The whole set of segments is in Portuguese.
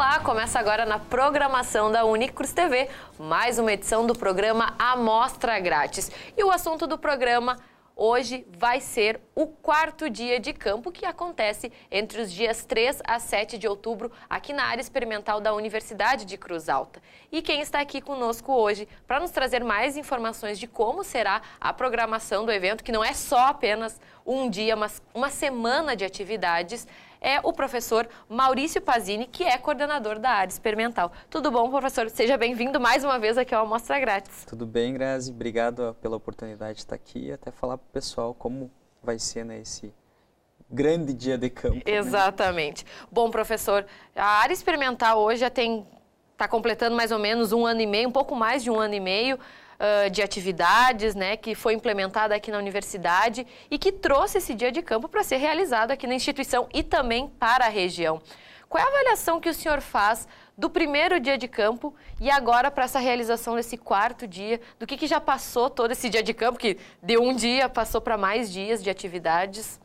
Olá, começa agora na programação da Unicruz TV, mais uma edição do programa Amostra Grátis. E o assunto do programa hoje vai ser o quarto dia de campo que acontece entre os dias 3 a 7 de outubro aqui na área experimental da Universidade de Cruz Alta. E quem está aqui conosco hoje para nos trazer mais informações de como será a programação do evento, que não é só apenas um dia, mas uma semana de atividades, é o professor Maurício Pazini, que é coordenador da área experimental. Tudo bom, professor? Seja bem-vindo mais uma vez aqui ao Amostra Grátis. Tudo bem, Grazi. Obrigado pela oportunidade de estar aqui e até falar para o pessoal como vai ser esse grande dia de campo. Exatamente. Né? Bom, professor, a área experimental hoje já está completando mais ou menos um ano e meio, um pouco mais de um ano e meio, de atividades, né, que foi implementada aqui na universidade e que trouxe esse dia de campo para ser realizado aqui na instituição e também para a região. Qual é a avaliação que o senhor faz do primeiro dia de campo e agora para essa realização desse quarto dia, do que já passou todo esse dia de campo, que de um dia passou para mais dias de atividades?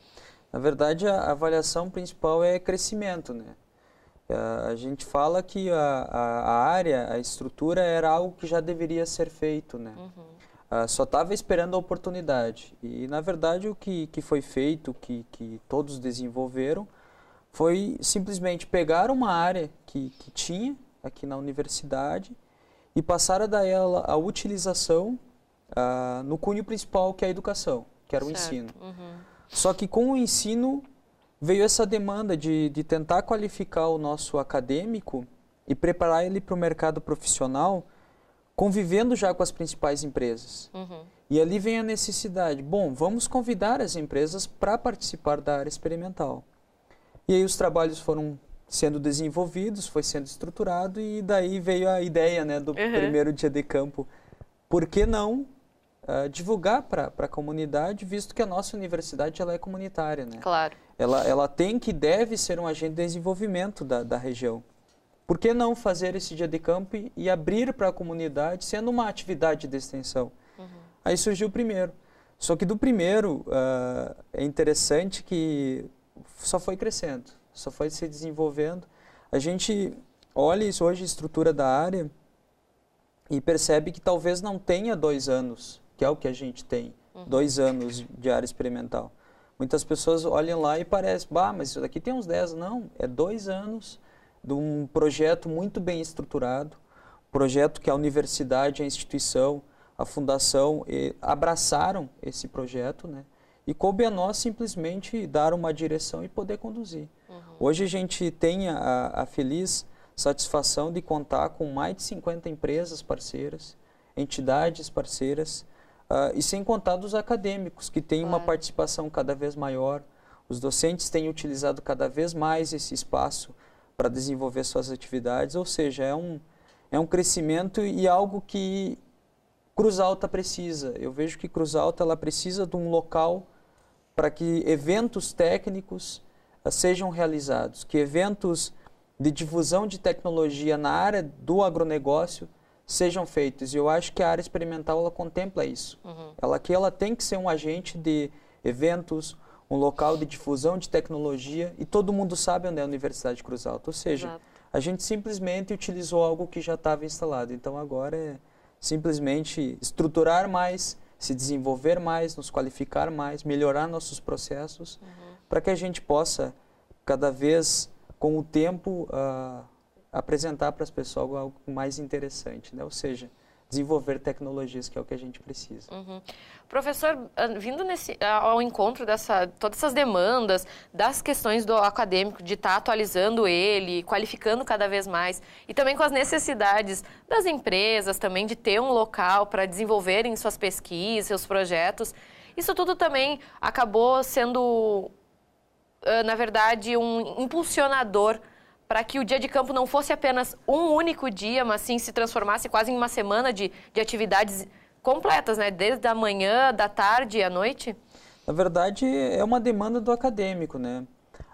Na verdade, a avaliação principal é crescimento, né? A gente fala que a área, a estrutura era algo que já deveria ser feito, né? Só estava esperando a oportunidade. E, na verdade, o que foi feito, que todos desenvolveram, foi simplesmente pegar uma área que tinha aqui na universidade e passar a dar ela a utilização no cunho principal, que é a educação, que era o ensino. Só que com o ensino veio essa demanda de tentar qualificar o nosso acadêmico e preparar ele para o mercado profissional, convivendo já com as principais empresas. E ali vem a necessidade, bom, vamos convidar as empresas para participar da área experimental. E aí os trabalhos foram sendo desenvolvidos, foi sendo estruturado e daí veio a ideia, né, do primeiro dia de campo. Por que não divulgar para a comunidade, visto que a nossa universidade ela é comunitária, né? Claro. Ela tem que deve ser um agente de desenvolvimento da região. Por que não fazer esse dia de campo e abrir para a comunidade, sendo uma atividade de extensão? Aí surgiu o primeiro. Só que do primeiro, é interessante que só foi crescendo, só foi se desenvolvendo. A gente olha isso hoje, a estrutura da área, e percebe que talvez não tenha 2 anos, que é o que a gente tem, 2 anos de área experimental. Muitas pessoas olham lá e parecem, bah, mas isso daqui tem uns 10. Não, é 2 anos de um projeto muito bem estruturado, projeto que a universidade, a instituição, a fundação abraçaram esse projeto, né? E coube a nós simplesmente dar uma direção e poder conduzir. Hoje a gente tem a feliz satisfação de contar com mais de 50 empresas parceiras, entidades parceiras, e sem contar dos acadêmicos, que têm uma participação cada vez maior. Os docentes têm utilizado cada vez mais esse espaço para desenvolver suas atividades, ou seja, é um crescimento e algo que Cruz Alta precisa. Eu vejo que Cruz Alta ela precisa de um local para que eventos técnicos sejam realizados, que eventos de difusão de tecnologia na área do agronegócio sejam feitos. E eu acho que a área experimental ela contempla isso. Ela tem que ser um agente de eventos, um local de difusão de tecnologia, e todo mundo sabe onde é a Universidade de Cruz Alta. Ou seja, a gente simplesmente utilizou algo que já estava instalado. Então agora é simplesmente estruturar mais, se desenvolver mais, nos qualificar mais, melhorar nossos processos, para que a gente possa, cada vez com o tempo, apresentar para as pessoas algo mais interessante, né? Ou seja, desenvolver tecnologias, que é o que a gente precisa. Professor, vindo ao encontro todas essas demandas, das questões do acadêmico, de estar atualizando ele, qualificando cada vez mais, e também com as necessidades das empresas também de ter um local para desenvolverem suas pesquisas, seus projetos, isso tudo também acabou sendo, na verdade, um impulsionador para que o dia de campo não fosse apenas um único dia, mas sim se transformasse quase em uma semana de atividades completas, né? Desde a manhã, da tarde e à noite? Na verdade, é uma demanda do acadêmico, né?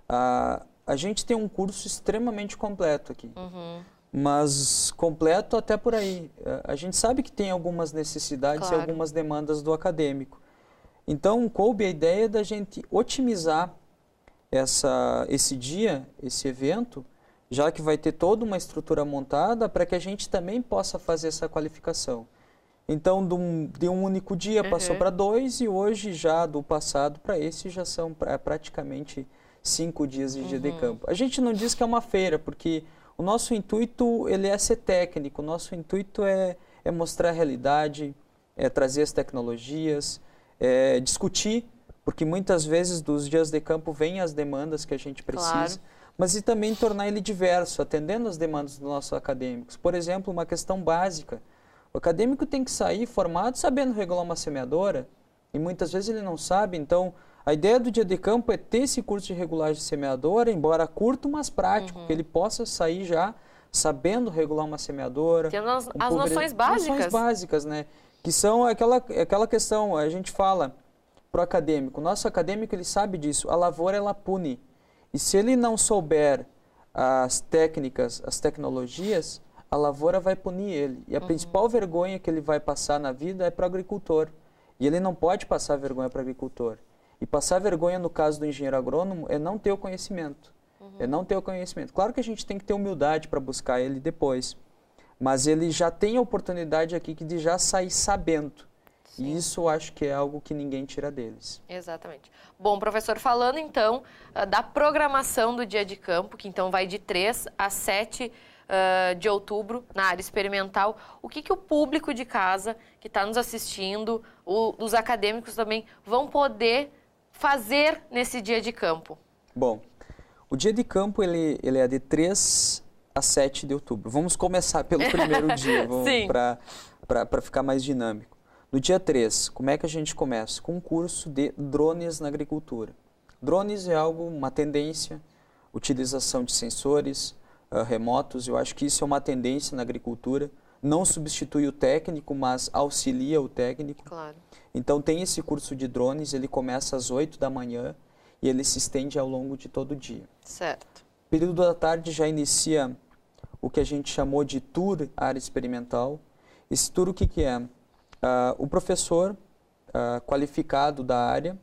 A gente tem um curso extremamente completo aqui, mas completo até por aí. A gente sabe que tem algumas necessidades e algumas demandas do acadêmico. Então, coube a ideia da gente otimizar esse dia, esse evento, já que vai ter toda uma estrutura montada para que a gente também possa fazer essa qualificação. Então, de um único dia passou para 2 e hoje já do passado para esse já são praticamente 5 dias de dia de campo. A gente não diz que é uma feira, porque o nosso intuito ele é ser técnico, o nosso intuito é mostrar a realidade, é trazer as tecnologias, é discutir, porque muitas vezes dos dias de campo vêm as demandas que a gente precisa, mas e também tornar ele diverso, atendendo as demandas dos nossos acadêmicos. Por exemplo, uma questão básica. O acadêmico tem que sair formado sabendo regular uma semeadora e muitas vezes ele não sabe. Então, a ideia do dia de campo é ter esse curso de regulagem de semeadora, embora curto, mas prático, que ele possa sair já sabendo regular uma semeadora. Tendo as noções básicas. Noções básicas, né? Que são aquela questão, a gente fala para o acadêmico, o nosso acadêmico ele sabe disso, a lavoura ela pune. E se ele não souber as técnicas, as tecnologias, a lavoura vai punir ele. E a principal vergonha que ele vai passar na vida é para o agricultor. E ele não pode passar vergonha para o agricultor. E passar vergonha, no caso do engenheiro agrônomo, é não ter o conhecimento. É não ter o conhecimento. Claro que a gente tem que ter humildade para buscar ele depois. Mas ele já tem a oportunidade aqui de já sair sabendo. Sim. E isso eu acho que é algo que ninguém tira deles. Exatamente. Bom, professor, falando então da programação do dia de campo, que então vai de 3 a 7 de outubro na área experimental, o que o público de casa que está nos assistindo, os acadêmicos também, vão poder fazer nesse dia de campo? Bom, o dia de campo ele é de 3 a 7 de outubro. Vamos começar pelo primeiro dia, para ficar mais dinâmico. No dia 3, como é que a gente começa? Com um curso de drones na agricultura. Drones é uma tendência, utilização de sensores remotos, eu acho que isso é uma tendência na agricultura, não substitui o técnico, mas auxilia o técnico. Claro. Então tem esse curso de drones, ele começa às 8 da manhã e ele se estende ao longo de todo o dia. Certo. Período da tarde já inicia o que a gente chamou de tour área experimental. Esse tour o que é? O professor qualificado da área,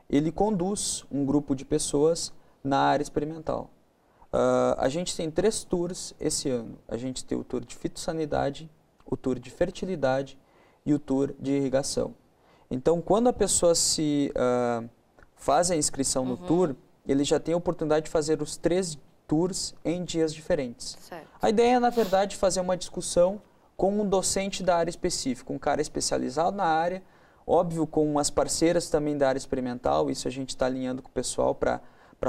ele conduz um grupo de pessoas na área experimental. A gente tem 3 tours esse ano. A gente tem o tour de fitossanidade, o tour de fertilidade e o tour de irrigação. Então, quando a pessoa faz a inscrição no tour, ele já tem a oportunidade de fazer os 3 tours em dias diferentes. Certo. A ideia é, na verdade, fazer uma discussão com um docente da área específica, um cara especializado na área, óbvio, com as parceiras também da área experimental, isso a gente está alinhando com o pessoal para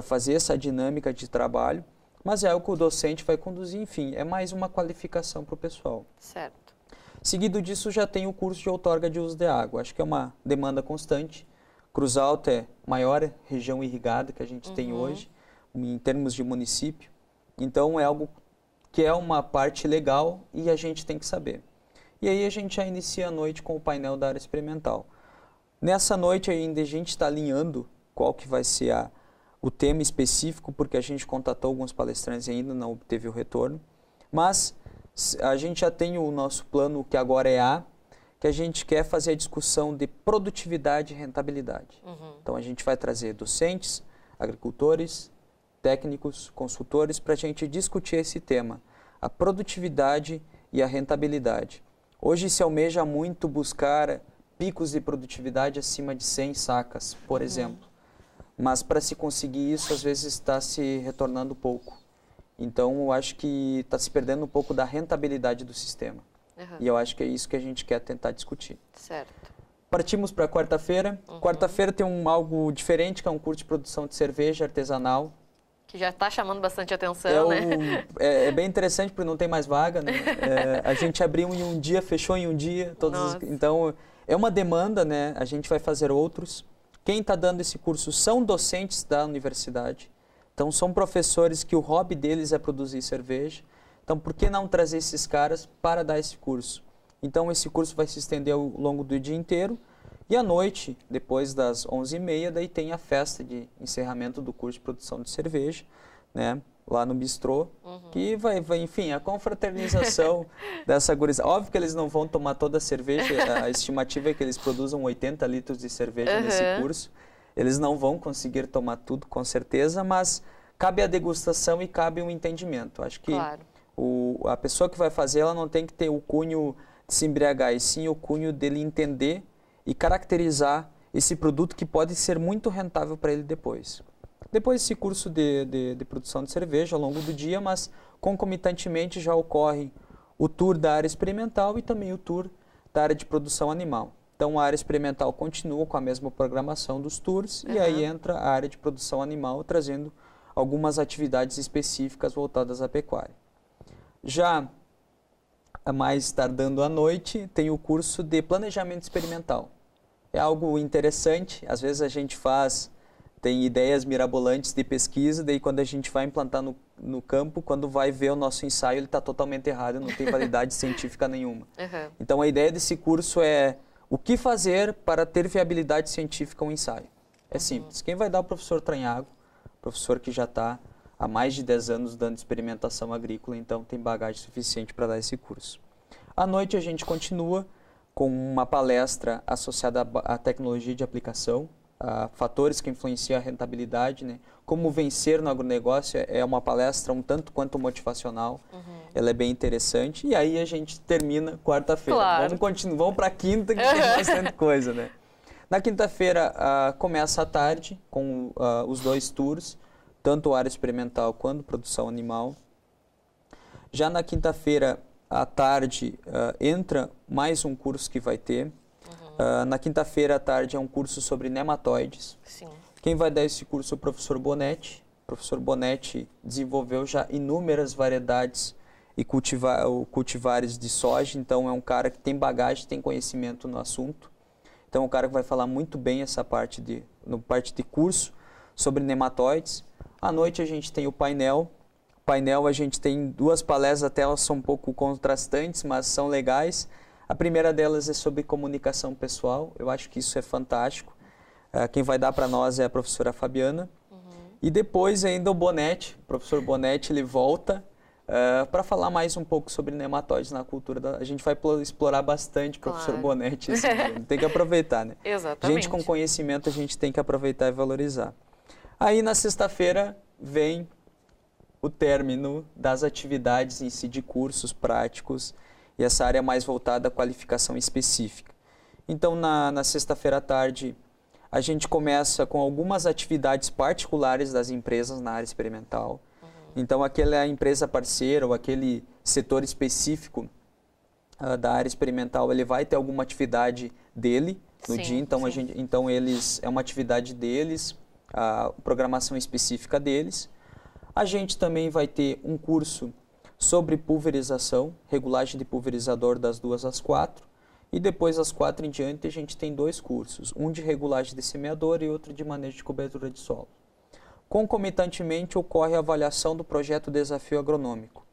fazer essa dinâmica de trabalho, mas é o que o docente vai conduzir, enfim, é mais uma qualificação para o pessoal. Certo. Seguido disso, já tem o curso de outorga de uso de água, acho que é uma demanda constante. Cruz Alta é a maior região irrigada que a gente tem hoje, em termos de município, então é algo que é uma parte legal e a gente tem que saber. E aí a gente já inicia a noite com o painel da área experimental. Nessa noite ainda a gente está alinhando qual que vai ser o tema específico, porque a gente contatou alguns palestrantes e ainda não obteve o retorno, mas a gente já tem o nosso plano, que agora é que a gente quer fazer a discussão de produtividade e rentabilidade. Então a gente vai trazer docentes, agricultores, técnicos, consultores, para a gente discutir esse tema, a produtividade e a rentabilidade. Hoje se almeja muito buscar picos de produtividade acima de 100 sacas, por exemplo. Mas para se conseguir isso, às vezes está se retornando pouco. Então, eu acho que está se perdendo um pouco da rentabilidade do sistema. E eu acho que é isso que a gente quer tentar discutir. Certo. Partimos para quarta-feira. Quarta-feira tem algo diferente, que é um curso de produção de cerveja artesanal. Que já está chamando bastante atenção, né? É bem interessante, porque não tem mais vaga, né? A gente abriu em um dia, fechou em um dia. Então, é uma demanda, né? A gente vai fazer outros. Quem está dando esse curso são docentes da universidade. Então, são professores que o hobby deles é produzir cerveja. Então, por que não trazer esses caras para dar esse curso? Então, esse curso vai se estender ao longo do dia inteiro. E à noite, depois das 11h30, daí tem a festa de encerramento do curso de produção de cerveja, né? Lá no bistrô, que vai, enfim, a confraternização dessa gurizada. Óbvio que eles não vão tomar toda a cerveja, a estimativa é que eles produzam 80 litros de cerveja nesse curso. Eles não vão conseguir tomar tudo, com certeza, mas cabe a degustação e cabe o entendimento. Acho que Claro. a pessoa que vai fazer, ela não tem que ter o cunho de se embriagar, e sim o cunho dele entender e caracterizar esse produto que pode ser muito rentável para ele depois. Depois desse curso de produção de cerveja ao longo do dia, mas concomitantemente já ocorre o tour da área experimental e também o tour da área de produção animal. Então a área experimental continua com a mesma programação dos tours e aí entra a área de produção animal trazendo algumas atividades específicas voltadas à pecuária. Já mais tardando à noite, tem o curso de planejamento experimental. É algo interessante, às vezes a gente tem ideias mirabolantes de pesquisa, daí quando a gente vai implantar no campo, quando vai ver o nosso ensaio, ele está totalmente errado, não tem validade científica nenhuma. Então a ideia desse curso é o que fazer para ter viabilidade científica um ensaio. É simples. Quem vai dar é o professor Tranhago, professor que já está há mais de 10 anos dando experimentação agrícola, então tem bagagem suficiente para dar esse curso. À noite a gente continua com uma palestra associada à tecnologia de aplicação, a fatores que influenciam a rentabilidade, né? Como vencer no agronegócio, é uma palestra um tanto quanto motivacional, ela é bem interessante, e aí a gente termina quarta-feira. Claro. Vamos para quinta, que tem bastante coisa, né? Na quinta-feira começa a tarde com os 2 tours, tanto área experimental quanto produção animal. Já na quinta-feira à tarde entra mais um curso que vai ter. Na quinta-feira à tarde é um curso sobre nematóides. Sim. Quem vai dar esse curso é o professor Bonetti. O professor Bonetti desenvolveu já inúmeras variedades e cultivares de soja, então é um cara que tem bagagem, tem conhecimento no assunto. Então é um cara que vai falar muito bem essa parte de curso sobre nematóides. À noite a gente tem o painel. A gente tem 2 palestras, até elas são um pouco contrastantes, mas são legais. A primeira delas é sobre comunicação pessoal, eu acho que isso é fantástico. Quem vai dar para nós é a professora Fabiana. E depois ainda o Bonetti, o professor Bonetti, ele volta para falar mais um pouco sobre nematóides na cultura. A gente vai explorar bastante o professor Bonetti esse dia, tem que aproveitar, né? Exatamente. Gente com conhecimento a gente tem que aproveitar e valorizar. Aí na sexta-feira vem o término das atividades em si de cursos práticos e essa área mais voltada à qualificação específica. Então na sexta-feira à tarde a gente começa com algumas atividades particulares das empresas na área experimental. Então aquela empresa parceira ou aquele setor específico da área experimental, ele vai ter alguma atividade dele no dia, então é uma atividade deles, a programação específica deles. A gente também vai ter um curso sobre pulverização, regulagem de pulverizador das 2 às 4, e depois às 4 em diante a gente tem 2 cursos, um de regulagem de semeador e outro de manejo de cobertura de solo. Concomitantemente ocorre a avaliação do projeto Desafio Agronômico,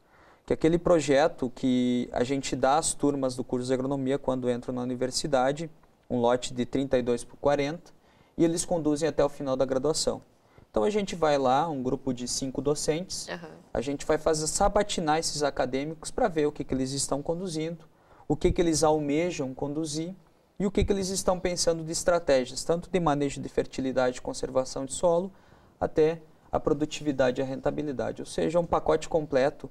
que é aquele projeto que a gente dá às turmas do curso de agronomia quando entram na universidade, um lote de 32 por 40, e eles conduzem até o final da graduação. Então a gente vai lá, um grupo de 5 docentes, a gente vai sabatinar esses acadêmicos para ver o que eles estão conduzindo, o que eles almejam conduzir e o que eles estão pensando de estratégias, tanto de manejo de fertilidade e conservação de solo, até a produtividade e a rentabilidade. Ou seja, um pacote completo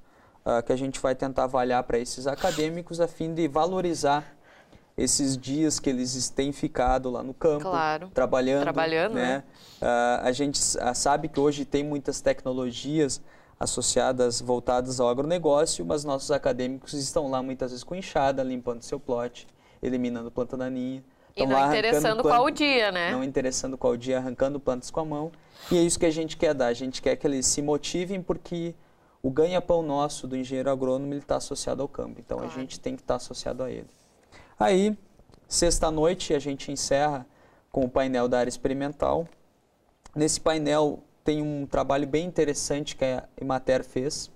que a gente vai tentar avaliar para esses acadêmicos a fim de valorizar esses dias que eles têm ficado lá no campo, trabalhando, né? A gente sabe que hoje tem muitas tecnologias associadas, voltadas ao agronegócio, mas nossos acadêmicos estão lá muitas vezes com enxada, limpando seu plot, eliminando planta daninha. E não interessando qual o dia, né? Não interessando qual o dia, arrancando plantas com a mão. E é isso que a gente quer dar. A gente quer que eles se motivem porque o ganha-pão nosso do engenheiro agrônomo está associado ao campo. Então a gente tem que estar associado a ele. Aí, sexta-noite, a gente encerra com o painel da área experimental. Nesse painel tem um trabalho bem interessante que a Emater fez,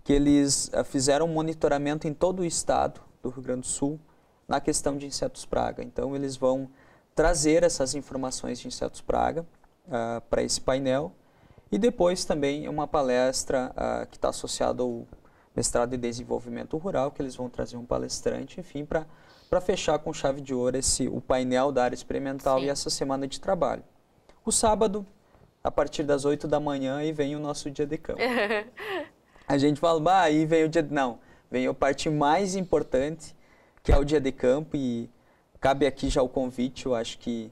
que eles fizeram um monitoramento em todo o estado do Rio Grande do Sul na questão de insetos praga. Então, eles vão trazer essas informações de insetos praga para esse painel. E depois também uma palestra que está associada ao mestrado em desenvolvimento rural, que eles vão trazer um palestrante, enfim, para fechar com chave de ouro o painel da área experimental e essa semana de trabalho. O sábado a partir das 8 da manhã e vem o nosso dia de campo. A gente fala, bah, aí vem o dia... Não, vem a parte mais importante, que é o dia de campo, e cabe aqui já o convite. Eu acho que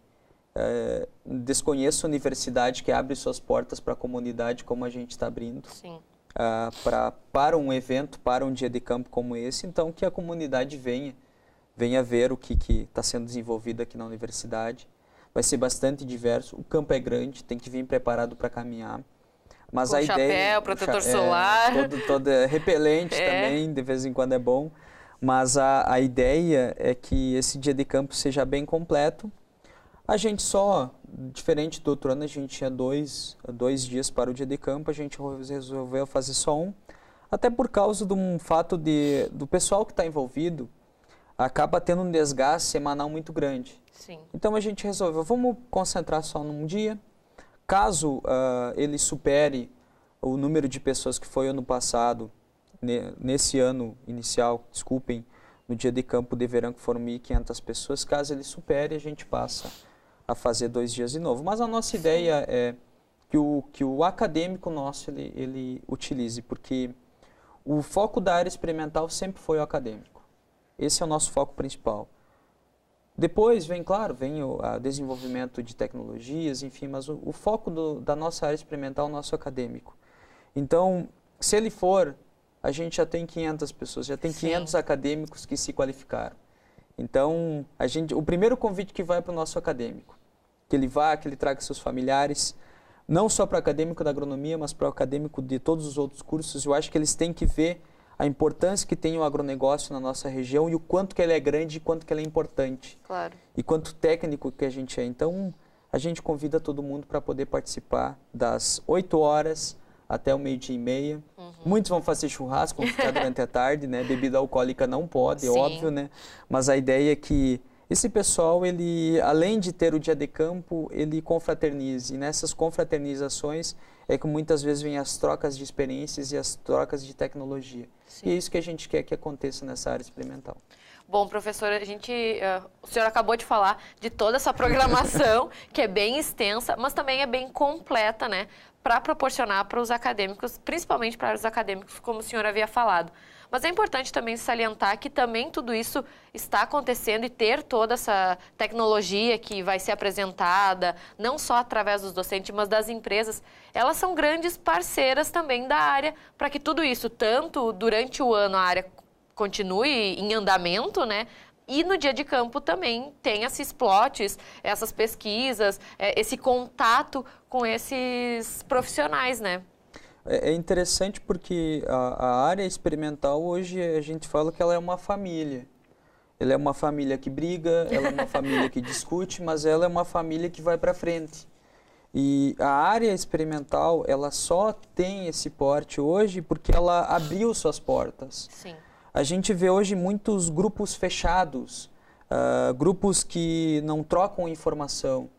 desconheço a universidade que abre suas portas para a comunidade como a gente está abrindo. Sim. Para um evento, para um dia de campo como esse, então que a comunidade venha ver o que está sendo desenvolvido aqui na universidade. Vai ser bastante diverso, o campo é grande, tem que vir preparado para caminhar. Mas a ideia, chapéu, protetor solar. Todo repelente também, de vez em quando é bom. Mas a ideia é que esse dia de campo seja bem completo. A gente só, diferente do outro ano, a gente tinha dois dias para o dia de campo, a gente resolveu fazer só um, até por causa de um fato do pessoal que está envolvido, acaba tendo um desgaste semanal muito grande. Sim. Então a gente resolveu, vamos concentrar só num dia. Caso ele supere o número de pessoas que foi ano passado, nesse ano inicial, desculpem, no dia de campo de verão que foram 1.500 pessoas, caso ele supere, a gente passa a fazer 2 dias de novo. Mas a nossa ideia é que o acadêmico nosso ele utilize, porque o foco da área experimental sempre foi o acadêmico. Esse é o nosso foco principal. Depois vem, claro, vem o desenvolvimento de tecnologias, enfim, mas o foco da nossa área experimental é o nosso acadêmico. Então, se ele for, a gente já tem 500 pessoas, já tem 500 acadêmicos que se qualificaram. Então, o primeiro convite que vai para o nosso acadêmico, que ele vá, que ele traga seus familiares, não só para o acadêmico da agronomia, mas para o acadêmico de todos os outros cursos. Eu acho que eles têm que ver a importância que tem o agronegócio na nossa região e o quanto que ele é grande e quanto que ele é importante. Claro. E quanto técnico que a gente é. Então, a gente convida todo mundo para poder participar das 8 horas até o 12:30. Muitos vão fazer churrasco, vão ficar durante a tarde, né? Bebida alcoólica não pode, é óbvio, né? Mas a ideia é que esse pessoal, ele, além de ter o dia de campo, ele confraternize. E nessas confraternizações é que muitas vezes vêm as trocas de experiências e as trocas de tecnologia. Sim. E é isso que a gente quer que aconteça nessa área experimental. Bom, professor, o senhor acabou de falar de toda essa programação, que é bem extensa, mas também é bem completa, né? Para proporcionar para os acadêmicos, principalmente para os acadêmicos, como o senhor havia falado. Mas é importante também salientar que também tudo isso está acontecendo e ter toda essa tecnologia que vai ser apresentada, não só através dos docentes, mas das empresas, elas são grandes parceiras também da área para que tudo isso, tanto durante o ano a área continue em andamento, né? E no dia de campo também tem esses plots, essas pesquisas, esse contato com esses profissionais, né? É interessante porque a área experimental hoje a gente fala que ela é uma família. Ela é uma família que briga, ela é uma família que discute, mas ela é uma família que vai para frente. E a área experimental, ela só tem esse porte hoje porque ela abriu suas portas. Sim. A gente vê hoje muitos grupos fechados, grupos que não trocam informação.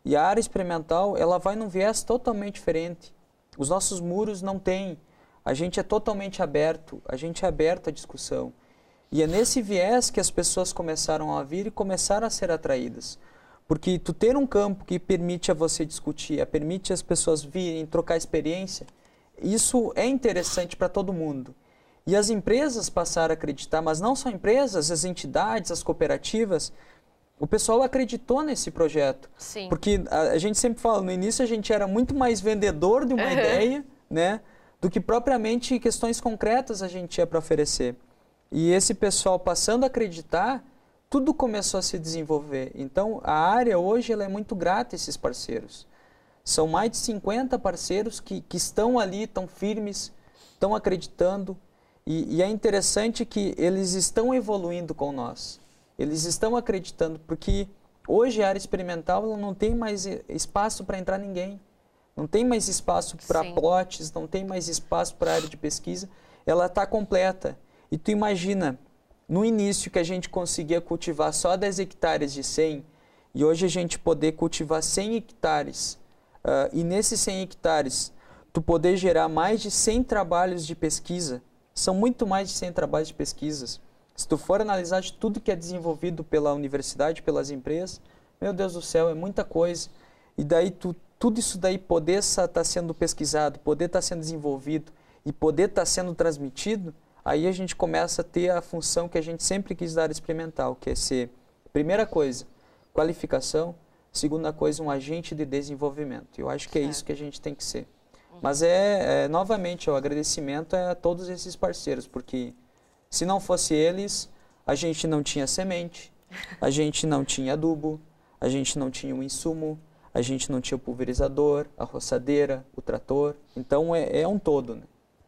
E a área experimental, ela vai num viés totalmente diferente. Os nossos muros não têm. A gente é totalmente aberto, a gente é aberto à discussão. E é nesse viés que as pessoas começaram a vir e começaram a ser atraídas. Porque tu ter um campo que permite a você discutir, permite as pessoas virem trocar experiência, isso é interessante para todo mundo. E as empresas passaram a acreditar, mas não só empresas, as entidades, as cooperativas, o pessoal acreditou nesse projeto. Sim. Porque a gente sempre fala, no início a gente era muito mais vendedor de uma ideia, né, do que propriamente questões concretas a gente tinha para oferecer. E esse pessoal passando a acreditar, tudo começou a se desenvolver. Então a área hoje ela é muito grata a esses parceiros. São mais de 50 parceiros que estão ali, estão firmes, estão acreditando. E é interessante que eles estão evoluindo com nós. Eles estão acreditando, porque hoje a área experimental ela não tem mais espaço para entrar ninguém. Não tem mais espaço para plots, não tem mais espaço para área de pesquisa. Ela está completa. E tu imagina, no início que a gente conseguia cultivar só 10 hectares de 100, e hoje a gente poder cultivar 100 hectares, e nesses 100 hectares tu poder gerar mais de 100 trabalhos de pesquisa. São muito mais de 100 trabalhos de pesquisas. Se tu for analisar de tudo que é desenvolvido pela universidade, pelas empresas, meu Deus do céu, é muita coisa. E daí tu tudo isso daí poder estar sendo pesquisado, poder estar sendo desenvolvido e poder estar sendo transmitido, aí a gente começa a ter a função que a gente sempre quis dar experimental, que é ser, primeira coisa, qualificação, segunda coisa, um agente de desenvolvimento. Eu acho que é isso que a gente tem que ser. Mas novamente, o agradecimento é a todos esses parceiros, porque se não fosse eles, a gente não tinha semente, a gente não tinha adubo, a gente não tinha um insumo, a gente não tinha o pulverizador, a roçadeira, o trator. Então é um todo, né?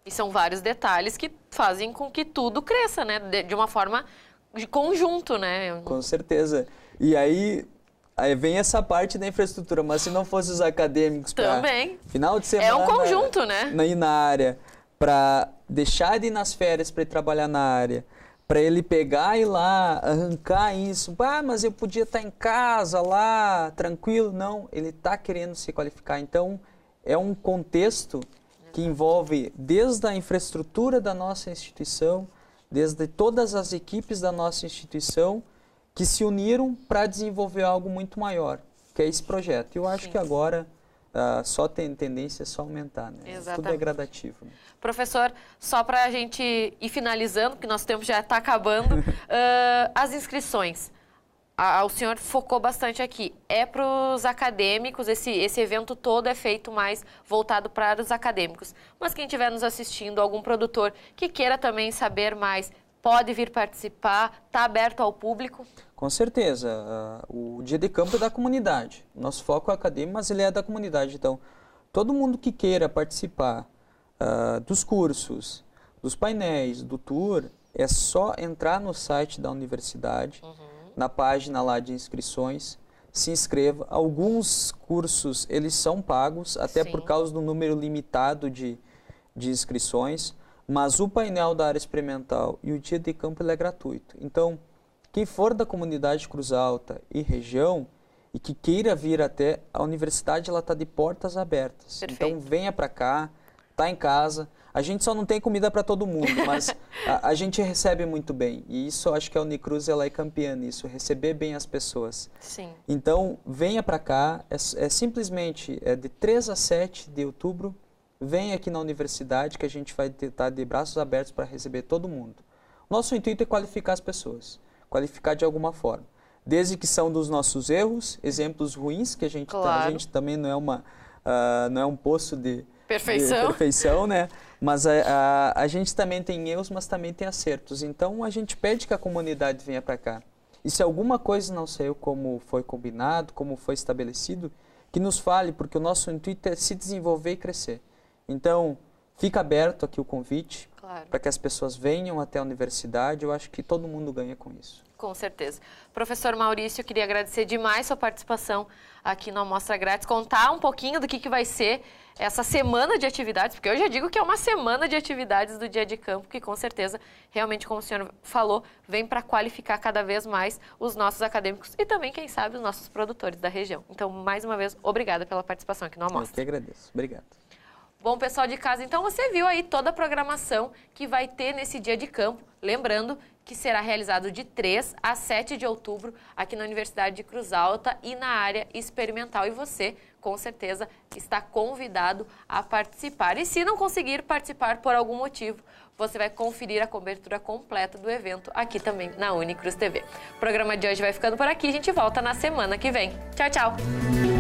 E são vários detalhes que fazem com que tudo cresça, né? De uma forma de conjunto, né? Com certeza. E aí vem essa parte da infraestrutura, mas se não fosse os acadêmicos para final de semana... É um conjunto, né? Ir na área, para deixar de ir nas férias para ir trabalhar na área, para ele pegar e ir lá, arrancar isso. Ah, mas eu podia estar em casa lá, tranquilo. Não, ele está querendo se qualificar. Então, é um contexto que envolve desde a infraestrutura da nossa instituição, desde todas as equipes da nossa instituição, que se uniram para desenvolver algo muito maior, que é esse projeto. Eu acho que agora só tem tendência a aumentar, né? Exatamente. Tudo é gradativo. Né? Professor, só para a gente ir finalizando, porque nosso tempo já está acabando, as inscrições. O senhor focou bastante aqui. É para os acadêmicos, esse evento todo é feito mais voltado para os acadêmicos. Mas quem estiver nos assistindo, algum produtor que queira também saber mais, pode vir participar, está aberto ao público? Com certeza. O dia de campo é da comunidade. Nosso foco é acadêmico, mas ele é da comunidade. Então, todo mundo que queira participar dos cursos, dos painéis, do tour, é só entrar no site da universidade, na página lá de inscrições, se inscreva. Alguns cursos, eles são pagos, até por causa do número limitado de inscrições, mas o painel da área experimental e o dia de campo ele é gratuito. Então, quem for da comunidade Cruz Alta e região e que queira vir até, a universidade ela está de portas abertas. Perfeito. Então, venha para cá, está em casa. A gente só não tem comida para todo mundo, mas a gente recebe muito bem. E isso, eu acho que a Unicruz ela é campeã nisso, receber bem as pessoas. Sim. Então, venha para cá, simplesmente de 3 a 7 de outubro, venha aqui na universidade que a gente vai estar de braços abertos para receber todo mundo. Nosso intuito é qualificar as pessoas, qualificar de alguma forma. Desde que são dos nossos erros, exemplos ruins, que a gente também não é um poço de perfeição, né? Mas a gente também tem erros, mas também tem acertos. Então, a gente pede que a comunidade venha para cá. E se alguma coisa não saiu como foi combinado, como foi estabelecido, que nos fale, porque o nosso intuito é se desenvolver e crescer. Então, fica aberto aqui o convite para que as pessoas venham até a universidade. Eu acho que todo mundo ganha com isso. Com certeza. Professor Maurício, eu queria agradecer demais sua participação aqui no Amostra Grátis, contar um pouquinho do que vai ser essa semana de atividades, porque eu já digo que é uma semana de atividades do dia de campo, que com certeza, realmente, como o senhor falou, vem para qualificar cada vez mais os nossos acadêmicos e também, quem sabe, os nossos produtores da região. Então, mais uma vez, obrigada pela participação aqui no Amostra. Eu que agradeço. Obrigado. Bom, pessoal de casa, então você viu aí toda a programação que vai ter nesse dia de campo. Lembrando que será realizado de 3 a 7 de outubro aqui na Universidade de Cruz Alta e na área experimental. E você, com certeza, está convidado a participar. E se não conseguir participar por algum motivo, você vai conferir a cobertura completa do evento aqui também na Unicruz TV. O programa de hoje vai ficando por aqui. A gente volta na semana que vem. Tchau, tchau!